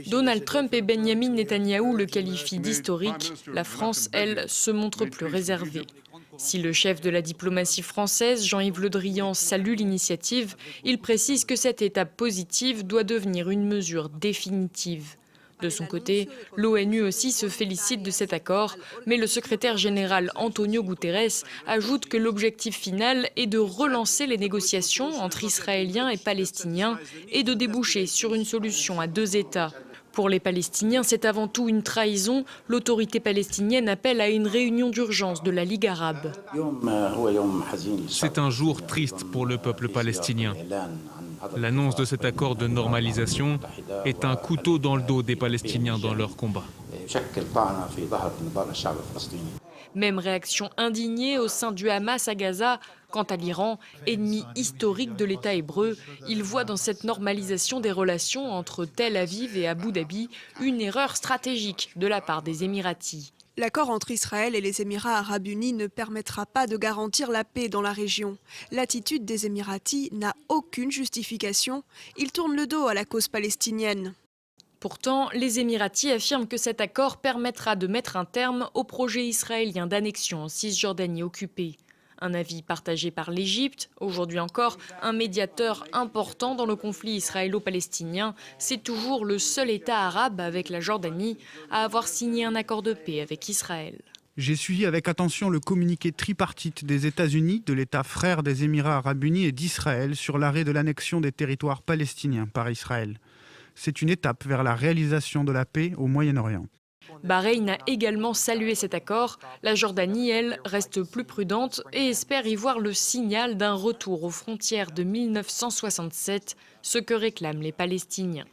Donald Trump et Benjamin Netanyahou le qualifient d'historique. La France, elle, se montre plus réservée. Si le chef de la diplomatie française, Jean-Yves Le Drian, salue l'initiative, il précise que cette étape positive doit devenir une mesure définitive. De son côté, l'ONU aussi se félicite de cet accord, mais le secrétaire général Antonio Guterres ajoute que l'objectif final est de relancer les négociations entre Israéliens et Palestiniens et de déboucher sur une solution à deux États. Pour les Palestiniens, c'est avant tout une trahison. L'autorité palestinienne appelle à une réunion d'urgence de la Ligue arabe. C'est un jour triste pour le peuple palestinien. L'annonce de cet accord de normalisation est un couteau dans le dos des Palestiniens dans leur combat. Même réaction indignée au sein du Hamas à Gaza. Quant à l'Iran, ennemi historique de l'État hébreu, il voit dans cette normalisation des relations entre Tel Aviv et Abu Dhabi une erreur stratégique de la part des Émiratis. L'accord entre Israël et les Émirats arabes unis ne permettra pas de garantir la paix dans la région. L'attitude des Émiratis n'a aucune justification. Ils tournent le dos à la cause palestinienne. Pourtant, les Émiratis affirment que cet accord permettra de mettre un terme au projet israélien d'annexion en Cisjordanie occupée. Un avis partagé par l'Égypte, aujourd'hui encore un médiateur important dans le conflit israélo-palestinien, c'est toujours le seul État arabe avec la Jordanie à avoir signé un accord de paix avec Israël. J'ai suivi avec attention le communiqué tripartite des États-Unis, de l'État frère des Émirats arabes unis et d'Israël sur l'arrêt de l'annexion des territoires palestiniens par Israël. C'est une étape vers la réalisation de la paix au Moyen-Orient. Bahreïn a également salué cet accord. La Jordanie, elle, reste plus prudente et espère y voir le signal d'un retour aux frontières de 1967, ce que réclament les Palestiniens.